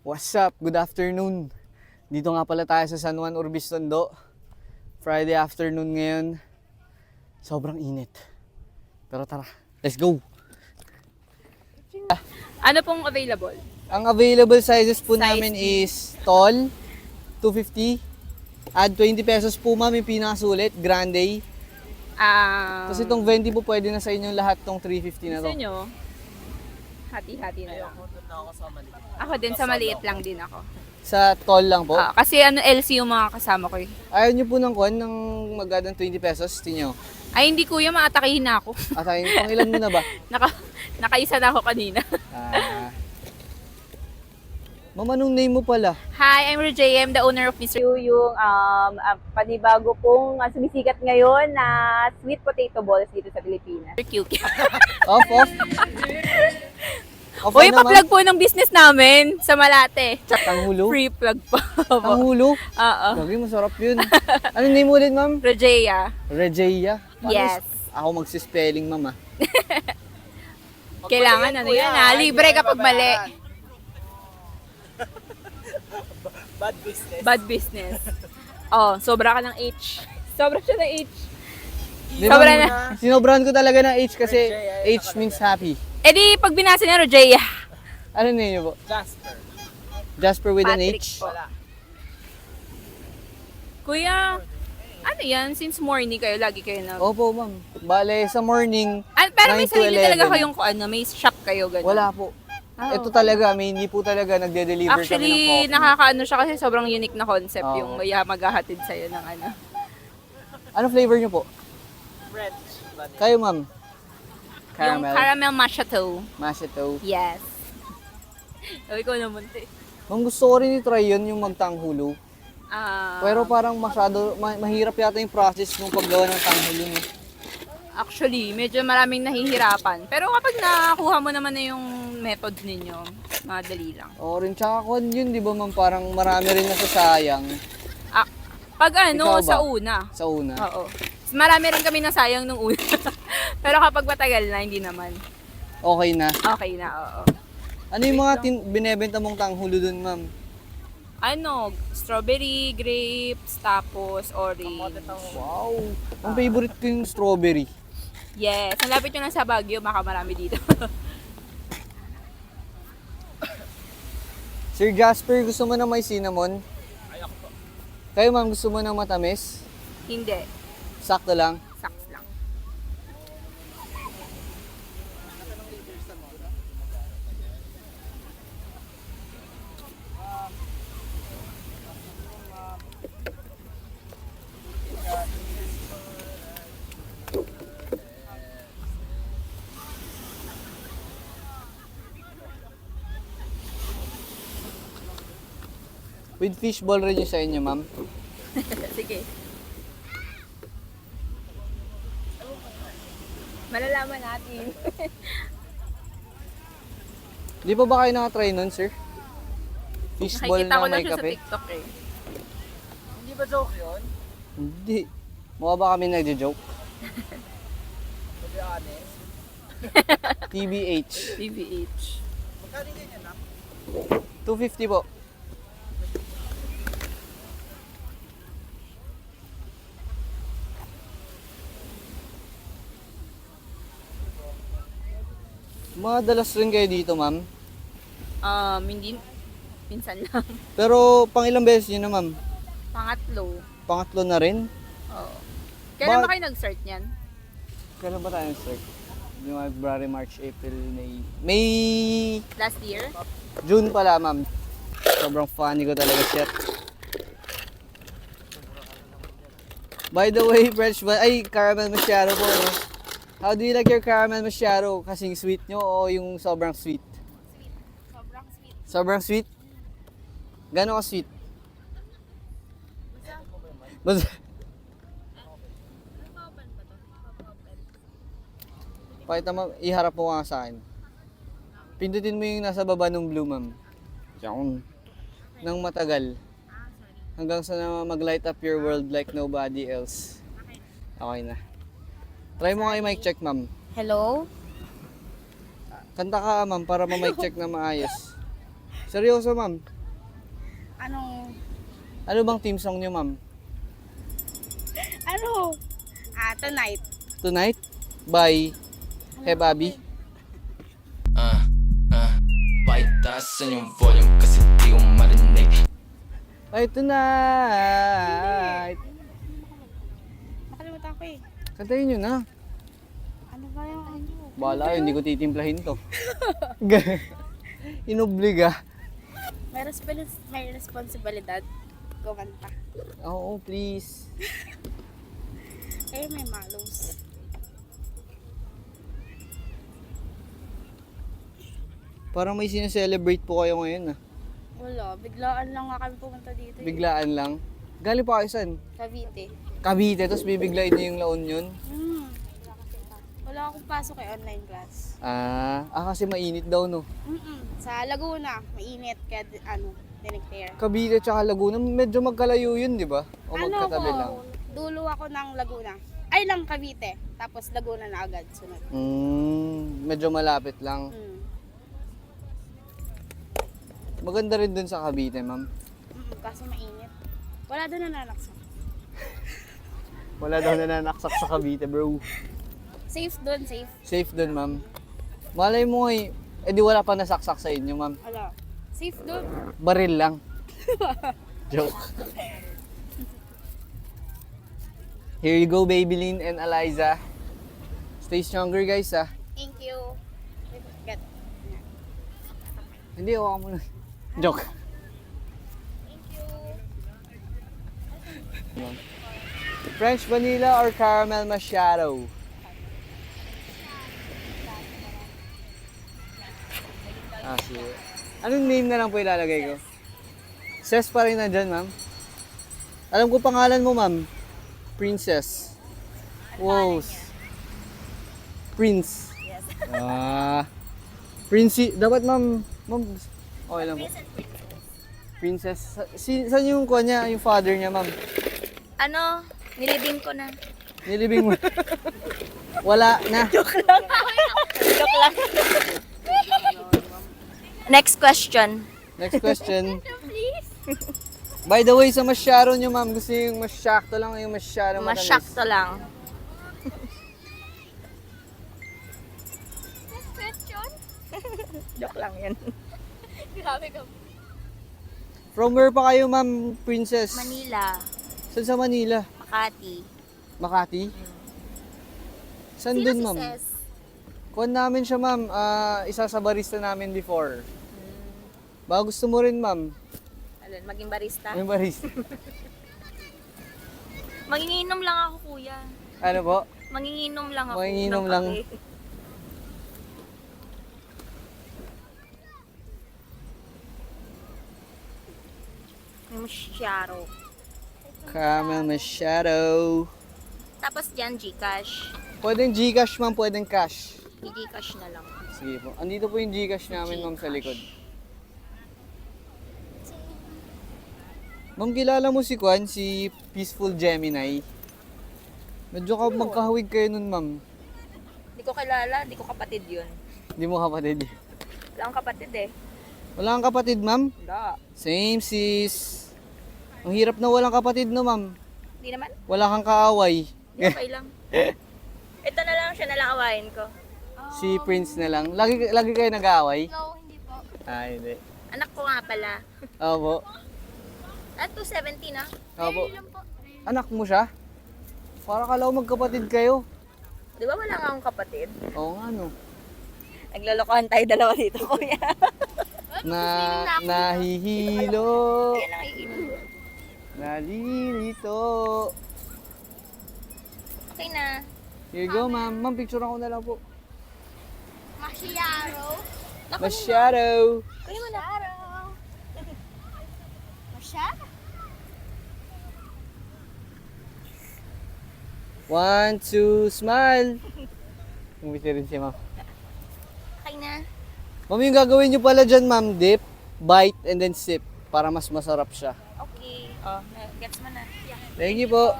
What's up? Good afternoon. Dito nga pala tayo sa San Juan Urbis Tondo. Friday afternoon ngayon. Sobrang init. Pero tara, let's go! Ano pong available? Ang available sizes po namin is tall, 250. Add 20 pesos po ma'am yung pinakasulit, grande. Kasi itong 20 po pwede na sa inyong lahat tong 350 na to. Gusto nyo? Hati-hati na lang. Ako din, sa maliit lang din ako. Sa tall lang po. Kasi LC yung mga kasama ko eh. Ayaw nyo po ng kwan ng mag-add ng 20 pesos, tinyo. Ay, hindi kuya, maatakihin na ako. At ayun, pang ilan mo na ba? Nakaisa na ako kanina. Ma'am, anong name mo pala? Hi, I'm Rejay. I'm the owner of Mr. Yu, yung panibago pong sumisikat ngayon na sweet potato balls dito sa Pilipinas. Cute. Off. Uy, pa-plug po ng business namin sa Malate. Tanghulo? Free plug po. Tanghulo? Oo. Gagi, masarap yun. Anong name mo ulit, ma'am? Rejaya. Rejeya? Yes. Ako magsispelling, ma'am, ah. Kailangan ano yan ha? Libre kapag mali. Bad business. Oh, sobra ka ng H. Sobra siya ng H. Di Sobra ba, na. Sinobrahan ko talaga ng H kasi H means happy. Eh di, pag binasa niya, Rojaya. Ano name niyo po? Jasper. Jasper with an Patrick H? po. Kuya, ano yan? Since morning kayo, lagi kayo nag... Opo, ma'am. Bale, sa morning, pero may 9 to sarili talaga 11. kayong may shop kayo, gano'n. wala po. Ah, Ito talaga, may hindi po talaga nagde-deliver kami ng Actually, coffee. nakakaano siya kasi sobrang unique na concept Oo. yung maghahatid sa'yo ng ano. Ano flavor niyo po? French. Vanilla. Kayo, ma'am? Yung caramel macchiato. Macchiato. Yes. Sabi ko naman, te. Ma'am, gusto ko rin i-try yun, yung magtanghulo. Pero parang masyado, mahirap yata yung process ng paggawa ng tanghulo. No? Actually, medyo maraming nahihirapan. Pero kapag nakakuha mo naman na yung method ninyo, madali lang. O rin, tsaka kwan yun, di ba ma'am, parang marami rin nasasayang Pag Ikaw ba? sa una. sa una. Oo. Marami rin kami nasayang nung una. Pero kapag matagal na, hindi naman. Okay na. Okay na, oo. Ano yung mga binebenta mong tanghulo dun, ma'am? Ano, strawberry, grapes, tapos orange. Wow! Ang favorite ko yung strawberry. Yes, ang lapit nyo lang sa Baguio, baka marami dito. Sir Jasper, gusto mo na may cinnamon? Kayo ma'am, gusto mo ng matamis? Hindi, Sakto lang. saks lang. With fishball rin yung sa inyo, ma'am. Sige. Malalaman natin. Di pa ba kayo nakatry nun, sir? Fishball Nakikita ko na lang may siya sa kape? TikTok eh. Hindi ba joke yun? Hindi. Mukha ba kami nagjo-joke? To be honest. TBH. PVH. Magkano ganyan na? 250 po. Madalas rin kayo dito, ma'am. Hindi, minsan lang. Pero pang ilang beses yun na, ma'am? Pangatlo. Pangatlo na rin? Oo. Kailan ba Ba- kayo nag-start niyan? Kailan ba tayo start? February, March, April, May. May Last year? June pala, ma'am. Sobrang funny ko talaga, shit. By the way, fresh ba? Ay, caramel macchiato po, no? How do you like your caramel macchiato? Kasing sweet nyo o yung sobrang sweet? Sobrang sweet. Sobrang sweet? Gano'n ka sweet? Basta. Pakita mo, iharap mo nga sa akin. Pindutin mo yung nasa baba ng blue, ma'am. Diyan. Nang matagal. Hanggang sa na mag-light up your world like nobody else. Okay na. Try mo nga i-mic check, ma'am. Hello? Kanta ka, ma'am, para ma-mic check na maayos. Seryoso, ma'am. Anong, Ano bang team song niyo, ma'am? ano? Tonight. Tonight? By Heb Abby? Paitaasan yung volume kasi di ko marinig. Ay, tonight! Nakalimutan ko eh. Kantayin nyo na. Ano ba yung ano? Bahala yun, hindi ko titimplahin to. Inobliga. May responsibilidad. Kumanta. Oo, please. Eh, may malos. Parang may sineselebrate po kayo ngayon ah. Wala, biglaan lang nga kami pumunta dito. Biglaan lang. Galing pa kayo saan? Cavite. Cavite, tapos bibiglayin niyo yung La Union. Wala akong pasok kay online class. Kasi mainit daw no. Sa Laguna, mainit kaya dineclare. Cavite tsaka Laguna, medyo magkalayo yun, di ba? O magkatabi lang. Dulo ako ng Laguna. Ay lang Cavite, tapos Laguna na agad sunod. Medyo malapit lang. Maganda rin dun sa Cavite, ma'am. Kasi mainit. Wala doon nananaksak. Wala daw nananaksak sa Cavite, bro. Safe doon, safe. Safe dun, ma'am. Malay mo eh di wala pa nasaksak sa inyo, ma'am. Wala. Safe doon. Baril lang. Joke. Here you go, Babylin and Eliza. Stay stronger, guys, ah. Thank you. Get. Hindi, ako muna. Joke. Thank you. French vanilla or caramel macchiato? Sige. Anong name na lang po ilalagay ko? Ses pa rin na dyan, ma'am. Alam ko pangalan mo, ma'am. Princess. Wow. Prince. Yes. Princey. Dapat, ma'am. Ma'am, okay lang po. Princess. Saan yung kuha niya, yung father niya, ma'am? Ano, nilibing ko na. Nilibing mo. Wala na. Joke lang. Next question. Next question. By the way, sa masyaro nyo, ma'am, gusto yung masyakto lang yung masyaro matamis. Masyakto lang. Joke lang yan. From where pa kayo, ma'am, Princess? Manila, Saan sa Manila? Makati. Makati? Saan dun, ma'am? Kuhan namin siya, ma'am. Isa sa barista namin before. Baka gusto mo rin, ma'am. Alin, maging barista? Yung barista. Manginginom lang ako, kuya. Ano po? Manginginom lang ako. Manginginom ng lang. kape. Yung masyaro. Caramel Macchiato. Tapos dyan, Gcash. Pwedeng Gcash, ma'am. Pwedeng cash. I-Gcash na lang. Sige po. Andito po yung Gcash namin, ma'am, sa likod. Ma'am, kilala mo si Kwan, si Peaceful Gemini? Medyo magkahawig kayo nun, ma'am. Hindi ko kilala, hindi ko kapatid yun. Hindi mo kapatid. Wala akong kapatid eh. Wala kang kapatid, ma'am? Wala. Same, sis. Ang hirap na walang kapatid, no, ma'am? Hindi naman. Wala kang kaaway. Hindi, okay lang. Ito na lang, siya na lang awayin ko. Si Prince na lang. Lagi kayo nag-aaway? No, hindi po. Hindi. Anak ko nga pala. Opo. At 270 na. Opo. Anak mo siya? Para kalaw magkapatid kayo. Di ba wala nga akong kapatid? Oo nga, no. Naglolokohan tayo dalawa dito, kuya. Nahihilo. Yan ang iinom. Nalilito. Okay na. Here you go, ma'am. Ma'am, picture ako na lang po. Masyaro. Masyado. Kuya mo na. Masyaro. 1, 2, smile. Ngumiti rin si ma'am. Okay na. Ma'am, yung gagawin nyo pala dyan, ma'am, dip, bite, and then sip para mas masarap siya. Okay. Oh, gets mo na. Yeah. Thank you po.